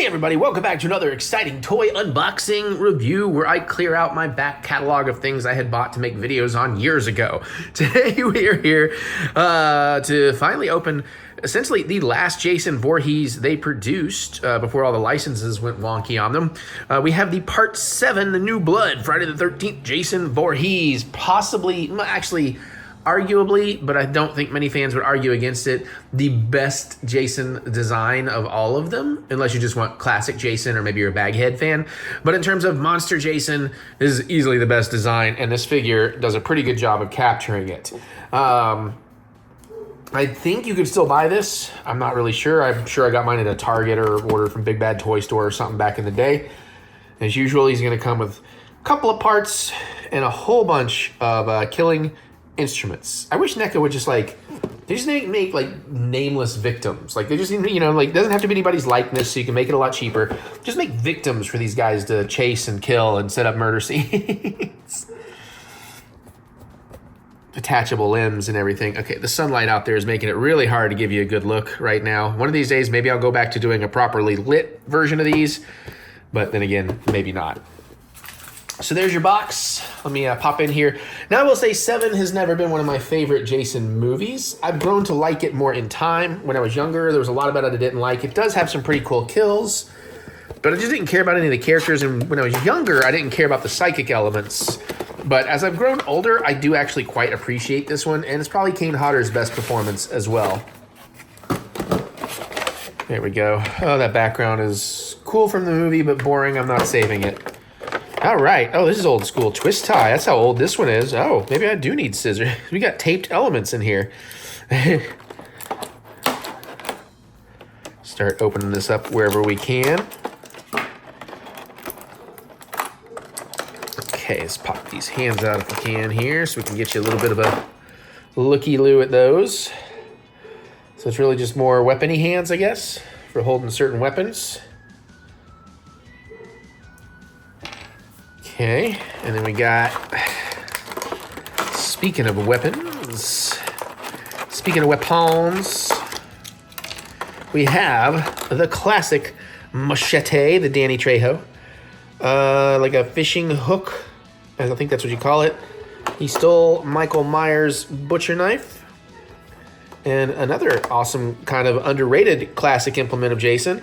Hey everybody, welcome back to another exciting toy unboxing review where I clear out my back catalog of things I had bought to make videos on years ago. Today we are here to finally open essentially the last Jason Voorhees they produced before all the licenses went wonky on them. We have the Part 7, The New Blood, Friday the 13th Jason Voorhees, possibly, actually, arguably, but I don't think many fans would argue against it, the best Jason design of all of them, unless you just want classic Jason or maybe you're a Baghead fan. But in terms of Monster Jason, this is easily the best design, and this figure does a pretty good job of capturing it. I think you could still buy this. I'm not really sure. I'm sure I got mine at a Target or ordered from Big Bad Toy Store or something back in the day. As usual, he's going to come with a couple of parts and a whole bunch of killing instruments. I wish Neca would just they just make like nameless victims. Like they just, like doesn't have to be anybody's likeness, so you can make it a lot cheaper. Just make victims for these guys to chase and kill and set up murder scenes. Detachable limbs and everything. Okay, the sunlight out there is making it really hard to give you a good look right now. One of these days, maybe I'll go back to doing a properly lit version of these, but then again, maybe not. So there's your box. Let me pop in here. Now I will say 7 has never been one of my favorite Jason movies. I've grown to like it more in time. When I was younger, there was a lot about it I didn't like. It does have some pretty cool kills, but I just didn't care about any of the characters. And when I was younger, I didn't care about the psychic elements. But as I've grown older, I do actually quite appreciate this one. And it's probably Kane Hodder's best performance as well. There we go. Oh, that background is cool from the movie, but boring. I'm not saving it. All right. Oh, this is old school twist tie. That's how old this one is. Oh, maybe I do need scissors. We got taped elements in here. Start opening this up wherever we can. Okay, let's pop these hands out if we can here so we can get you a little bit of a looky-loo at those. So it's really just more weapony hands, I guess, for holding certain weapons. Okay, and then we got, speaking of weapons, we have the classic machete, the Danny Trejo, like a fishing hook, I think that's what you call it. He stole Michael Myers' butcher knife, and another awesome kind of underrated classic implement of Jason,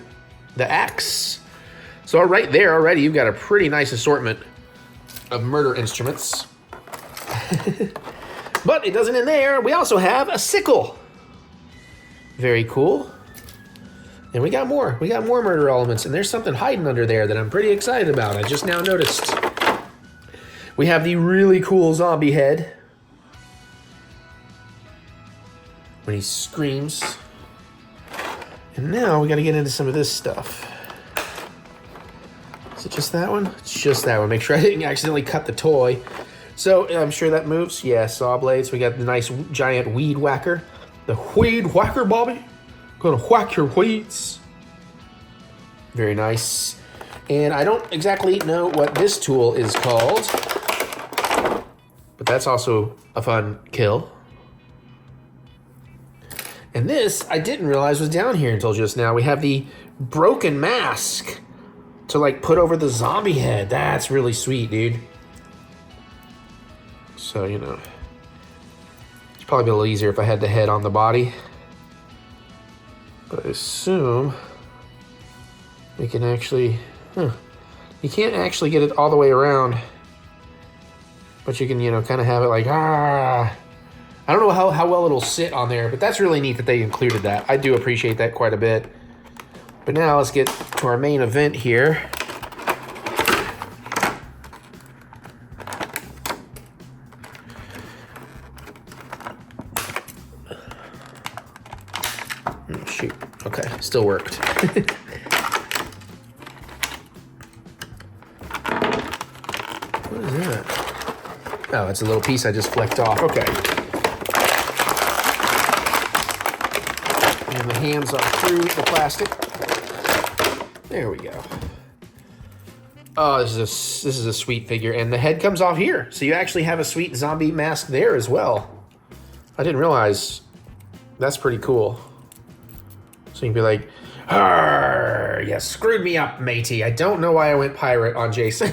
the axe. So right there already, you've got a pretty nice assortment of murder instruments. But it doesn't end there. We also have a sickle. Very cool. And we got more. We got more murder elements, and there's something hiding under there that I'm pretty excited about. I just now noticed. We have the really cool zombie head when he screams. And now we got to get into some of this stuff. Is it just that one? It's just that one. Make sure I didn't accidentally cut the toy. So I'm sure that moves. Yeah, saw blades. We got the nice giant weed whacker. The weed whacker, Bobby. Gonna whack your weeds. Very nice. And I don't exactly know what this tool is called, but that's also a fun kill. And this, I didn't realize was down here until just now. We have the broken mask to like put over the zombie head. That's really sweet, dude. So, it's probably be a little easier if I had the head on the body. But I assume we can actually, you can't actually get it all the way around, but you can, kind of have it like, I don't know how well it'll sit on there, but that's really neat that they included that. I do appreciate that quite a bit. But now let's get to our main event here. Oh, shoot. Okay, still worked. What is that? Oh, it's a little piece I just flecked off. Okay. And the hands are through the plastic. There we go. Oh, this is a sweet figure, and the head comes off here, so you actually have a sweet zombie mask there as well. I didn't realize. That's pretty cool. So you can be like, "Arr, there. You screwed me up, matey. I don't know why I went pirate on Jason.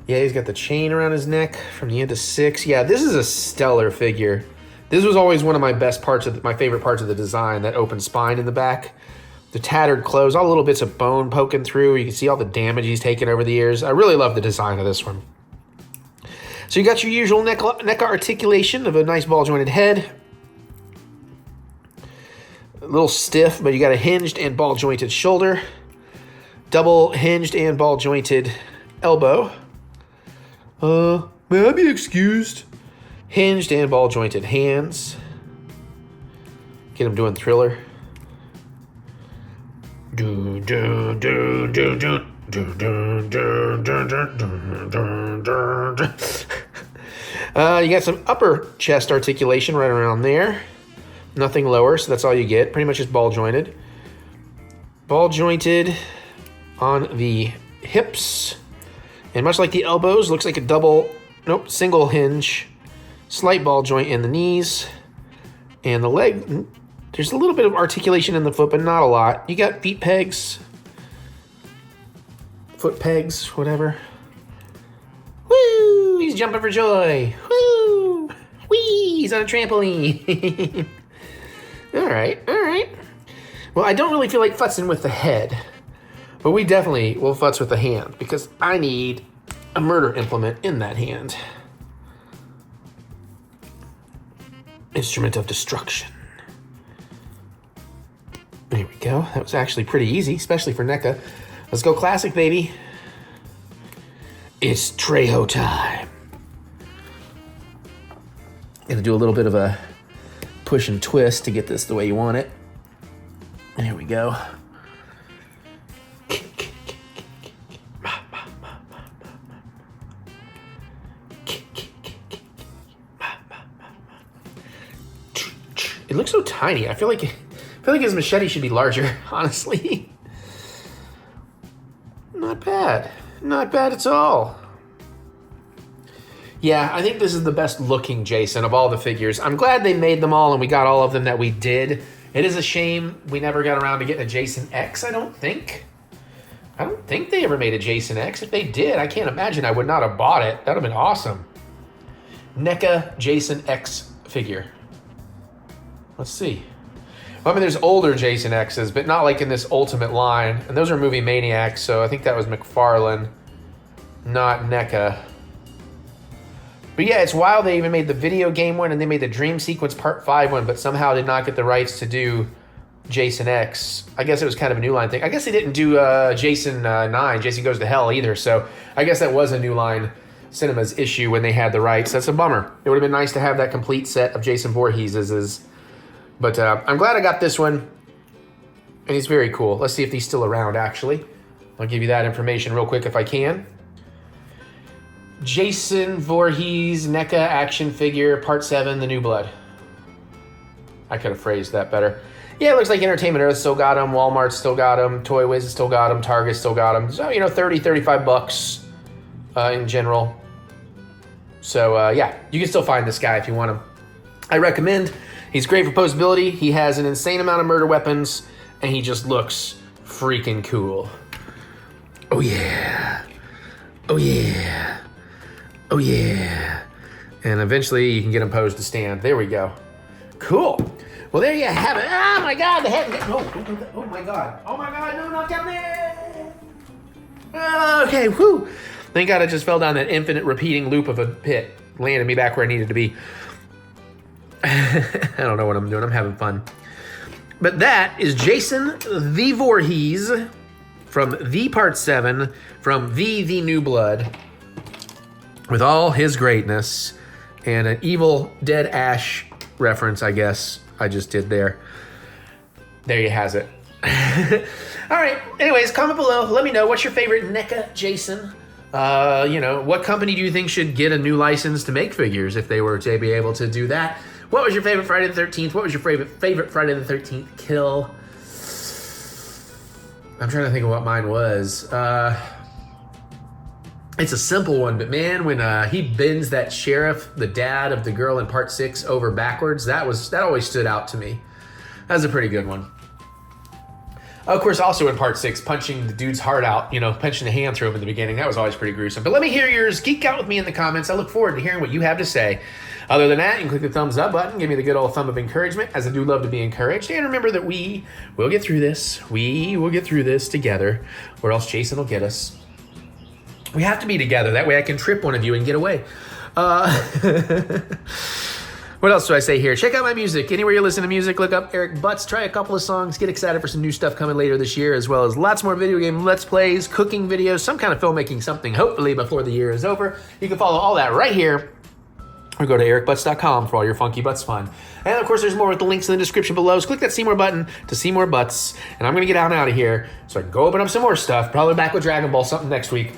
Yeah, he's got the chain around his neck from the end of 6. Yeah, this is a stellar figure. This was always one of my best parts of my favorite parts of the design, that open spine in the back. The tattered clothes, all the little bits of bone poking through. You can see all the damage he's taken over the years. I really love the design of this one. So you got your usual Neca articulation of a nice ball-jointed head. A little stiff, but you got a hinged and ball-jointed shoulder. Double hinged and ball-jointed elbow. May I be excused? Hinged and ball-jointed hands. Get him doing Thriller. You got some upper chest articulation right around there. Nothing lower, so that's all you get. Pretty much just ball-jointed. Ball-jointed on the hips. And much like the elbows, looks like a single hinge. Slight ball joint in the knees. And the leg, there's a little bit of articulation in the foot, but not a lot. You got feet pegs. Foot pegs, whatever. Woo! He's jumping for joy. Woo! Whee! He's on a trampoline. All right. Well, I don't really feel like futzing with the head. But we definitely will futz with the hand, because I need a murder implement in that hand. Instrument of destruction. There we go. That was actually pretty easy, especially for Neca. Let's go classic, baby. It's Trejo time. Gonna do a little bit of a push and twist to get this the way you want it. There we go. It looks so tiny. I feel like his machete should be larger, honestly. Not bad. Not bad at all. Yeah, I think this is the best looking Jason of all the figures. I'm glad they made them all and we got all of them that we did. It is a shame we never got around to getting a Jason X, I don't think. I don't think they ever made a Jason X. If they did, I can't imagine I would not have bought it. That would have been awesome. Neca Jason X figure. Let's see. Well, I mean, there's older Jason X's, but not like in this Ultimate line. And those are Movie Maniacs, so I think that was McFarlane, not Neca. But yeah, it's wild they even made the video game one and they made the Dream Sequence Part 5 one, but somehow did not get the rights to do Jason X. I guess it was kind of a New Line thing. I guess they didn't do Jason 9, Jason Goes to Hell either, so I guess that was a New Line Cinema's issue when they had the rights. That's a bummer. It would have been nice to have that complete set of Jason Voorhees's. But I'm glad I got this one, and he's very cool. Let's see if he's still around, actually. I'll give you that information real quick if I can. Jason Voorhees Neca action figure, Part 7, The New Blood. I could have phrased that better. Yeah, it looks like Entertainment Earth still got him, Walmart still got him, Toy Wiz still got him, Target still got him. So, 30, 35 bucks in general. So, yeah, you can still find this guy if you want him. I recommend. He's great for posability. He has an insane amount of murder weapons, and he just looks freaking cool. Oh, yeah. Oh, yeah. Oh, yeah. And eventually you can get him posed to stand. There we go. Cool. Well, there you have it. Oh, my God. The head. Oh, my God. Oh, my God. No, not down there. Okay, whew. Thank God I just fell down that infinite repeating loop of a pit. Landed me back where I needed to be. I don't know what I'm doing. I'm having fun. But that is Jason the Voorhees from the Part 7 from the New Blood with all his greatness and an Evil Dead Ash reference, I guess, I just did there. There you has it. All right. Anyways, comment below. Let me know what's your favorite Neca Jason. What company do you think should get a new license to make figures if they were to be able to do that? What was your favorite Friday the 13th? What was your favorite Friday the 13th kill? I'm trying to think of what mine was. It's a simple one, but man, when he bends that sheriff, the dad of the girl in Part 6, over backwards, that always stood out to me. That was a pretty good one. Of course, also in part 6, punching the dude's heart out, punching the hand through him in the beginning. That was always pretty gruesome. But let me hear yours. Geek out with me in the comments. I look forward to hearing what you have to say. Other than that, you can click the thumbs up button. Give me the good old thumb of encouragement, as I do love to be encouraged. And remember that we will get through this. We will get through this together, or else Jason will get us. We have to be together. That way I can trip one of you and get away. What else do I say here? Check out my music. Anywhere you listen to music, look up Eric Butts. Try a couple of songs. Get excited for some new stuff coming later this year, as well as lots more video game Let's Plays, cooking videos, some kind of filmmaking something, hopefully before the year is over. You can follow all that right here, or go to TheEricButts.com for all your funky butts fun. And of course, there's more with the links in the description below. So click that see more button to see more butts. And I'm going to get out of here so I can go open up some more stuff. Probably back with Dragon Ball something next week.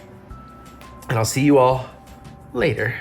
And I'll see you all later.